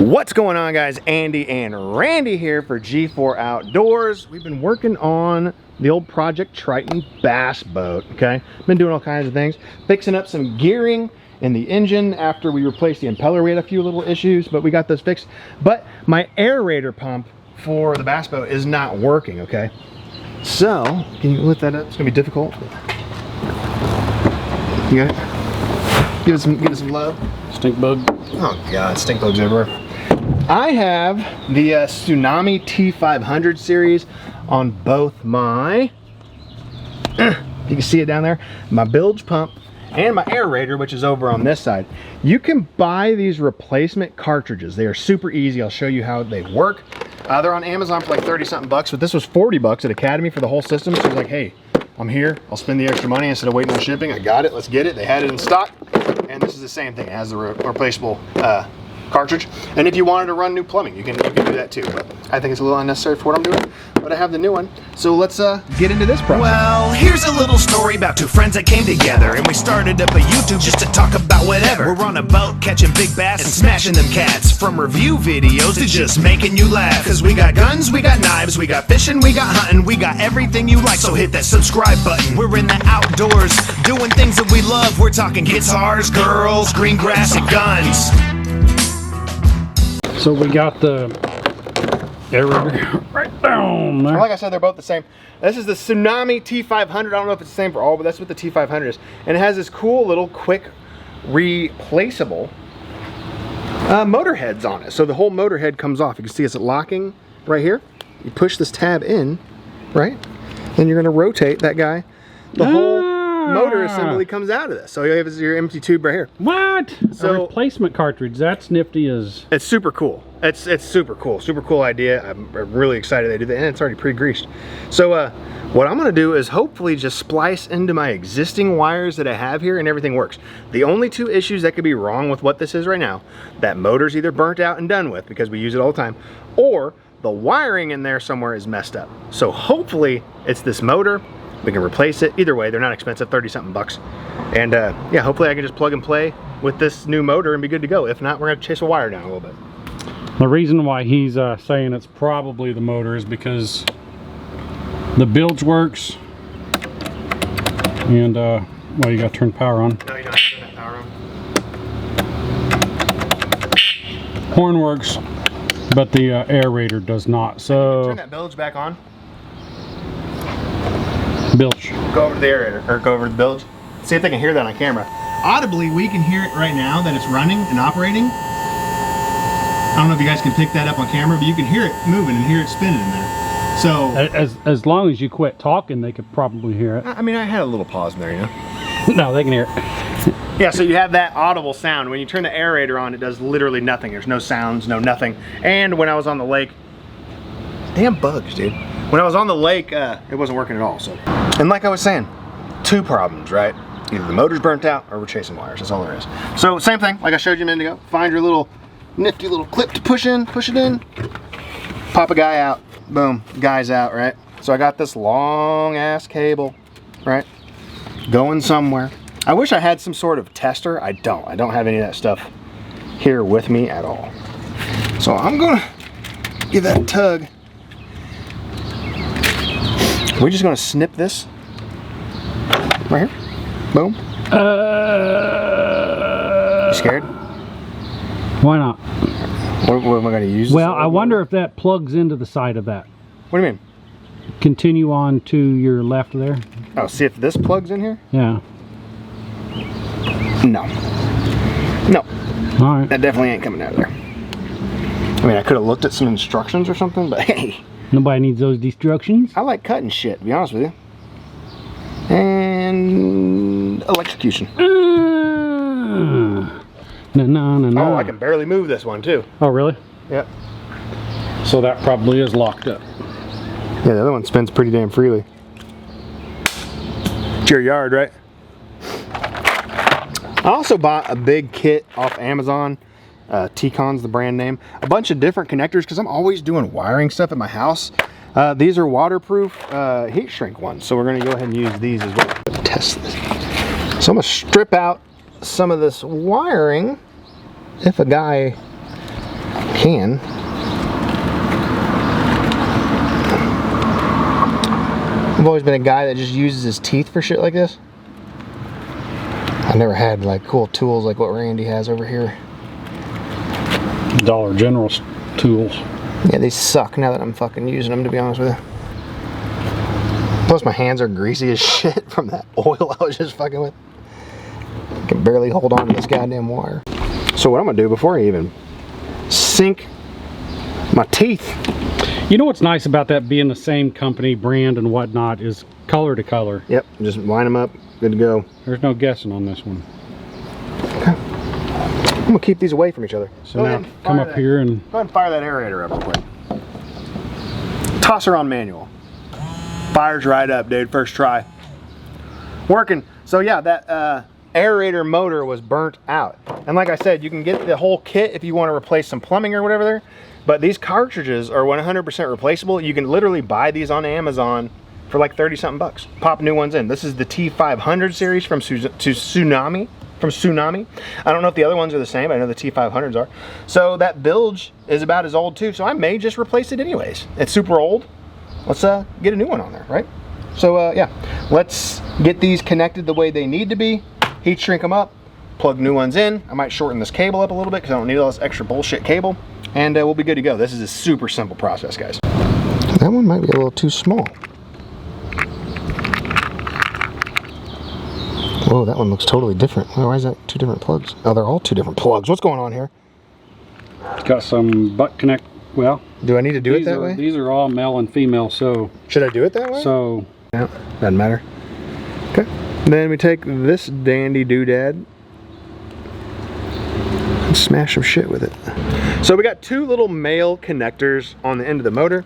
What's going on, guys? Andy and Randy here for G4 Outdoors. We've been working on the old Project Triton bass boat, okay? Been doing all kinds of things. Fixing up some gearing in the engine after we replaced the impeller. We had a few little issues, but we got those fixed. But my aerator pump for the bass boat is not working, okay? So, can you lift that up? It's gonna be difficult. You got it? Give it some love. Stink bug. Oh God, stink bugs everywhere. I have the Tsunami T500 series on both my, you can see it down there, my bilge pump and my aerator, which is over on this side. You can buy these replacement cartridges. They are super easy. I'll show you how they work. They're on Amazon for like 30 something bucks, but this was 40 bucks at Academy for the whole system. So I was like, hey, I'm here. I'll spend the extra money instead of waiting on shipping. I got it. Let's get it. They had it in stock. And this is the same thing. It has the replaceable cartridge. And if you wanted to run new plumbing, you can do that too. But I think it's a little unnecessary for what I'm doing. But I have the new one. So let's get into this process. Well, here's a little story about two friends that came together, and we started up a YouTube just to talk about whatever. We're on a boat catching big bass and smashing them cats. From review videos to just making you laugh. Cause we got guns, we got knives, we got fishing, we got hunting, we got everything you like. So hit that subscribe button. We're in the outdoors doing things that we love. We're talking guitars, girls, green grass, and guns. So we got the aerator right down there. Like I said, they're both the same. This is the Tsunami T500. I don't know if it's the same for all, but that's what the T500 is. And it has this cool little quick replaceable motor heads on it. So the whole motor head comes off. You can see it's locking right here. You push this tab in, right? Then you're gonna rotate that guy. The whole motor assembly comes out of this. So you have your empty tube right here. What? So, a replacement cartridge. That's nifty as... It's super cool. It's super cool. Super cool idea. I'm really excited they did that. And it's already pre-greased. So what I'm gonna do is hopefully just splice into my existing wires that I have here and everything works. The only two issues that could be wrong with what this is right now, that motor's either burnt out and done with because we use it all the time, or the wiring in there somewhere is messed up. So hopefully it's this motor. We can replace it. Either way, they're not expensive, 30 something bucks. And yeah, hopefully I can just plug and play with this new motor and be good to go. If not, we're gonna chase a wire down a little bit. The reason why he's saying it's probably the motor is because the bilge works. And, well, you gotta turn power on. No, you don't have to turn that power on. Horn works, but the aerator does not. So Turn that bilge back on. bilge. Go over to the aerator, or go over to the bilge. See if they can hear that on camera. Audibly, we can hear it right now that it's running and operating. I don't know if you guys can pick that up on camera, but you can hear it moving and hear it spinning in there. So As long as you quit talking, they could probably hear it. I mean, I had a little pause in there, you know? No, they can hear it. Yeah, so you have that audible sound. When you turn the aerator on, it does literally nothing. There's no sounds, no nothing. And when I was on the lake, damn bugs, dude. When I was on the lake, it wasn't working at all, so. And like I was saying, two problems, right? Either the motor's burnt out or we're chasing wires, that's all there is. So same thing, like I showed you a minute ago. Find your little nifty little clip to push in, push it in, pop a guy out, boom, guy's out, right? So I got this long ass cable, right? Going somewhere. I wish I had some sort of tester. I don't have any of that stuff here with me at all. So I'm gonna give that a tug. We're just gonna snip this right here. Boom. You scared? Why not? What am I gonna use? Well, I wonder if that plugs into the side of that. What do you mean? Continue on to your left there. Oh, see if this plugs in here? Yeah. No. No. All right. That definitely ain't coming out of there. I mean, I could have looked at some instructions or something, but hey. Nobody needs those instructions. I like cutting shit, to be honest with you. And electrocution. No. Oh, I can barely move this one too. Oh, really? Yep. So that probably is locked up. Yeah, the other one spins pretty damn freely. It's your yard, right? I also bought a big kit off Amazon. T-Con's the brand name. A bunch of different connectors because I'm always doing wiring stuff at my house. These are waterproof heat shrink ones, so we're going to go ahead and use these as well. Test this. So I'm going to strip out some of this wiring if a guy can. I've always been a guy that just uses his teeth for shit like this. I never had like cool tools like what Randy has over here. Dollar General tools. Yeah, they suck now that I'm fucking using them, to be honest with you. Plus my hands are greasy as shit from that oil I was just fucking with. I can barely hold on to this goddamn wire. So what I'm gonna do before I even sink my teeth. You know what's nice about that being the same company, brand, and whatnot is color to color. Yep, just line them up, good to go. There's no guessing on this one. Okay. I'm gonna keep these away from each other. So now come up here and go ahead and fire that aerator up real quick. Toss her on manual. Fires right up, dude. First try. Working. So yeah, that aerator motor was burnt out. And like I said, you can get the whole kit if you want to replace some plumbing or whatever there. But these cartridges are 100% replaceable. You can literally buy these on Amazon for like 30 something bucks. Pop new ones in. This is the T500 series from Tsunami. I don't know if the other ones are the same. I know the T500s are. So that bilge is about as old too. So I may just replace it anyways. It's super old. Let's get a new one on there, right? So yeah, let's get these connected the way they need to be. Heat shrink them up, plug new ones in. I might shorten this cable up a little bit because I don't need all this extra bullshit cable. And we'll be good to go. This is a super simple process, guys. That one might be a little too small. Whoa, that one looks totally different. Why is that two different plugs? Oh, they're all two different plugs. What's going on here? it's got some butt connect. Well, do I need to do it that way? These are all male and female, so. Should I do it that way? So. No, doesn't matter. Okay. Then we take this dandy doodad and smash some shit with it. So we got two little male connectors on the end of the motor.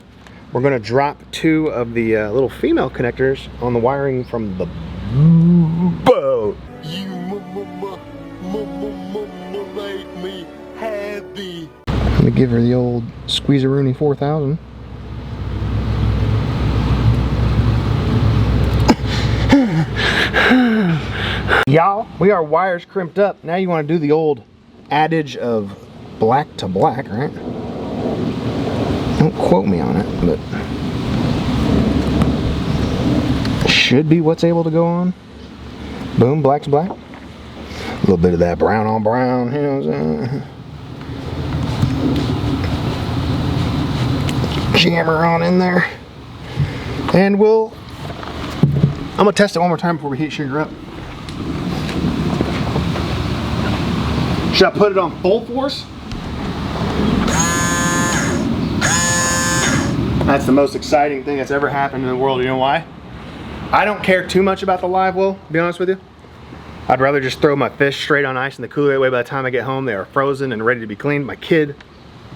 We're going to drop two of the little female connectors on the wiring from the boat. You make me happy. Let me give her the old Squeezeroonie 4000. Y'all, we are wires crimped up. Now you want to do the old adage of black to black, right? Don't quote me on it, but should be what's able to go on. Boom, black's black. A little bit of that brown on brown, you know what I'm saying? Jammer on in there. And I'm gonna test it one more time before we heat shrink her up. Should I put it on full force? That's the most exciting thing that's ever happened in the world. You know why? I don't care too much about the Livewell, to be honest with you. I'd rather just throw my fish straight on ice in the cooler. That way by the time I get home, they are frozen and ready to be cleaned. My kid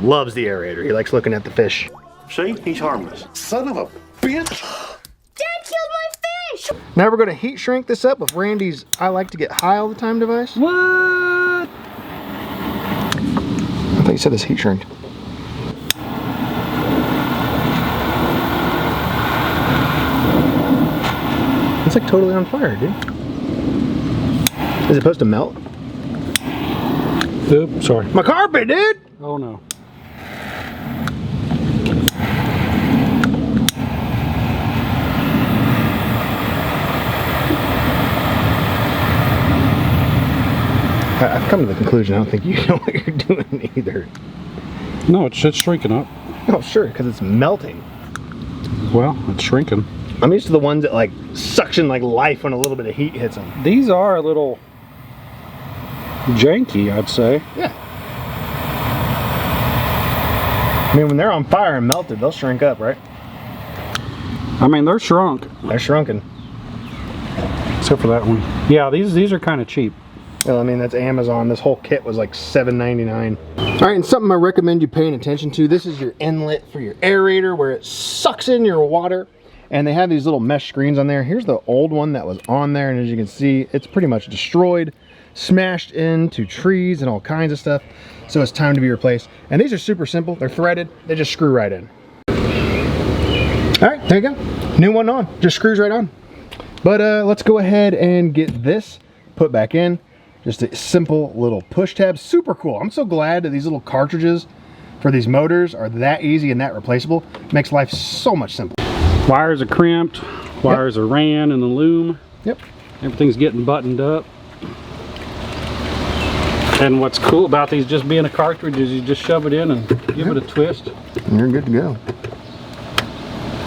loves the aerator. He likes looking at the fish. See, he's harmless. Son of a bitch. Dad killed my fish! Now we're gonna heat shrink this up with Randy's I like to get high all the time device. What? I thought you said this heat shrinked. It's like totally on fire, dude. Is it supposed to melt? Oops, sorry. My carpet, dude! Oh no. I've come to the conclusion I don't think you know what you're doing either. No, it's just shrinking up. Oh, sure, because it's melting. Well, it's shrinking. I'm used to the ones that like suction like life when a little bit of heat hits them. These are a little janky, I'd say. Yeah. I mean, when they're on fire and melted, they'll shrink up, right? I mean, they're shrunk. They're shrunken. Except for that one. Yeah, these are kind of cheap. Well, I mean, that's Amazon. This whole kit was like $7.99. All right, and something I recommend you paying attention to. This is your inlet for your aerator where it sucks in your water. And they have these little mesh screens on there. Here's the old one that was on there. And as you can see, it's pretty much destroyed, smashed into trees and all kinds of stuff. So it's time to be replaced. And these are super simple. They're threaded. They just screw right in. All right, there you go. New one on. Just screws right on. But let's go ahead and get this put back in. Just a simple little push tab. Super cool. I'm so glad that these little cartridges for these motors are that easy and that replaceable. It makes life so much simpler. Wires are crimped, wires are ran in the loom. Yep. Everything's getting buttoned up. And what's cool about these just being a cartridge is you just shove it in and give it a twist. And you're good to go.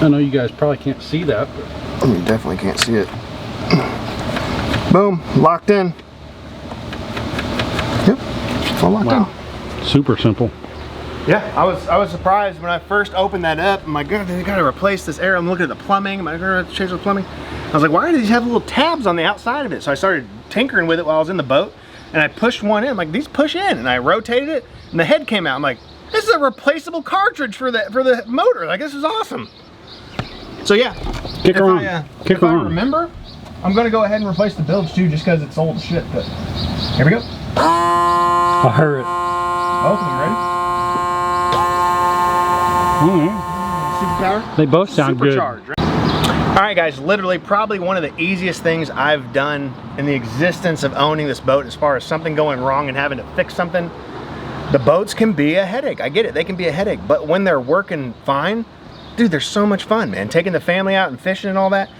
I know you guys probably can't see that, but you definitely can't see it. Boom, locked in. Yep, it's all locked in. Super simple. Yeah, I was surprised when I first opened that up. I'm like, God, they gotta replace this air. I'm looking at the plumbing. Am I gonna change the plumbing? I was like, why do these have little tabs on the outside of it? So I started tinkering with it while I was in the boat, and I pushed one in. I'm like, these push in, and I rotated it, and the head came out. I'm like, this is a replaceable cartridge for the motor. Like, this is awesome. So yeah, Kick her on. If I remember, I'm gonna go ahead and replace the bilge too, just because it's old as shit. But here we go. I heard it. Both of them ready? Superpower. They both sound good. Supercharged, right? All right, guys. Literally, probably one of the easiest things I've done in the existence of owning this boat, as far as something going wrong and having to fix something. The boats can be a headache. I get it. They can be a headache, but when they're working fine, dude, they're so much fun, man. Taking the family out and fishing and all that.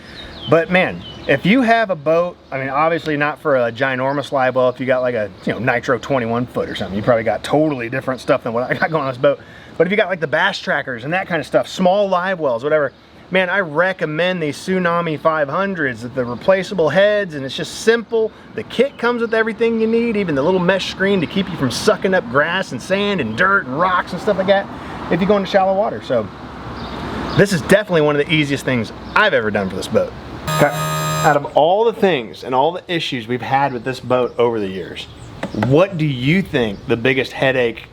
But man, if you have a boat, I mean, obviously not for a ginormous live well. If you got like a, you know, Nitro 21 foot or something, you probably got totally different stuff than what I got going on this boat. But if you got like the bass trackers and that kind of stuff, small live wells, whatever, man, I recommend these Tsunami 500s, the replaceable heads, and it's just simple. The kit comes with everything you need, even the little mesh screen to keep you from sucking up grass and sand and dirt and rocks and stuff like that if you go into shallow water. So this is definitely one of the easiest things I've ever done for this boat. Okay. Out of all the things and all the issues we've had with this boat over the years, what do you think the biggest headache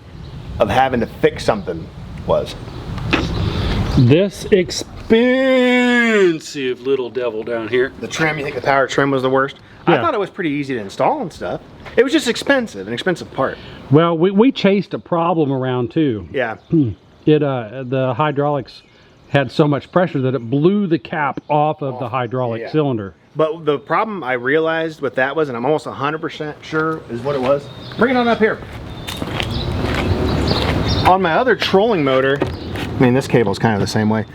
of having to fix something was? This expensive little devil down here. The trim, you think the power trim was the worst? Yeah. I thought it was pretty easy to install and stuff. It was just expensive, an expensive part. Well, we chased a problem around too. Yeah. The hydraulics had so much pressure that it blew the cap off of the hydraulic cylinder. But the problem I realized with that was, and I'm almost 100% sure is what it was. Bring it on up here. On my other trolling motor, I mean, this cable is kind of the same way.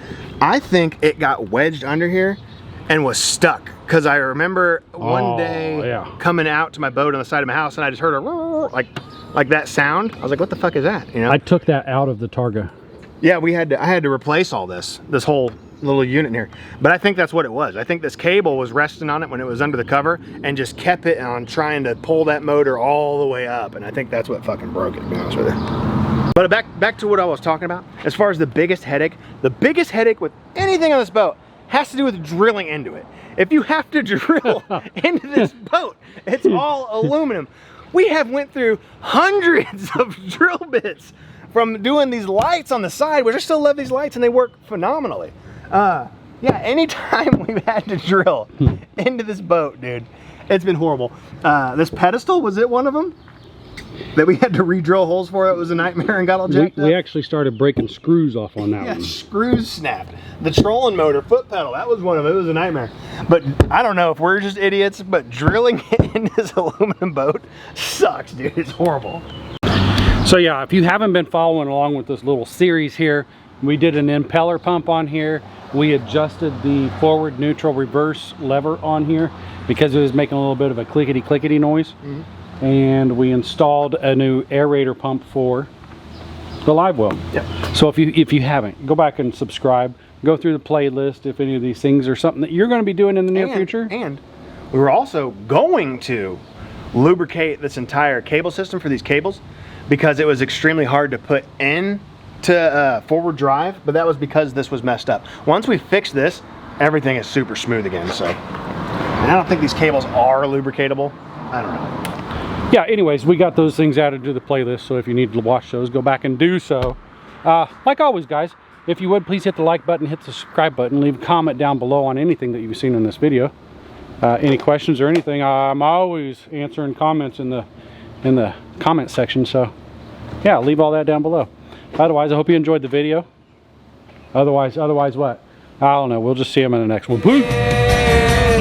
I think it got wedged under here and was stuck. Because I remember one day coming out to my boat on the side of my house, and I just heard a like that sound. I was like, what the fuck is that? You know? I took that out of the Targa. Yeah, I had to replace all this whole little unit here. But I think that's what it was. I think this cable was resting on it when it was under the cover and just kept it on trying to pull that motor all the way up. And I think that's what fucking broke it, to be honest with you. But back to what I was talking about. As far as the biggest headache with anything on this boat has to do with drilling into it. If you have to drill into this boat, it's all aluminum. We have went through hundreds of drill bits from doing these lights on the side, which I still love these lights and they work phenomenally. Yeah, anytime we've had to drill into this boat, dude, it's been horrible. This pedestal, was it one of them that we had to re-drill holes for? It was a nightmare and got all jacked up. We actually started breaking screws off on that one. Screws snapped. The trolling motor, foot pedal, that was one of them. It was a nightmare. But I don't know if we're just idiots, but drilling in this aluminum boat sucks, dude. It's horrible. So yeah, if you haven't been following along with this little series here, we did an impeller pump on here. We adjusted the forward, neutral, reverse lever on here because it was making a little bit of a clickety noise. And we installed a new aerator pump for the Livewell. Yep. So if you haven't, go back and subscribe. Go through the playlist if any of these things are something that you're going to be doing in the near future. And we were also going to lubricate this entire cable system for these cables because it was extremely hard to put in to forward drive, but that was because this was messed up. Once we fixed this, everything is super smooth again. So, and I don't think these cables are lubricatable. I don't know. Yeah, anyways, we got those things added to the playlist, so if you need to watch those, go back and do so. Like always, guys, if you would, please hit the like button, hit the subscribe button, leave a comment down below on anything that you've seen in this video. Any questions or anything, I'm always answering comments in the comment section, so yeah, leave all that down below. Otherwise, I hope you enjoyed the video. Otherwise what? I don't know, we'll just see them in the next one.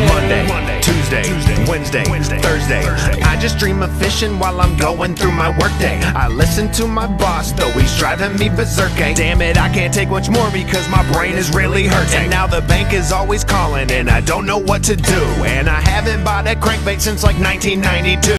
Monday, Tuesday, Wednesday, Thursday. I just dream of fishing while I'm going through my workday. I listen to my boss, though he's driving me berserk. Damn it, I can't take much more because my brain is really hurting. And now the bank is always calling and I don't know what to do. And I haven't bought a crankbait since like 1992.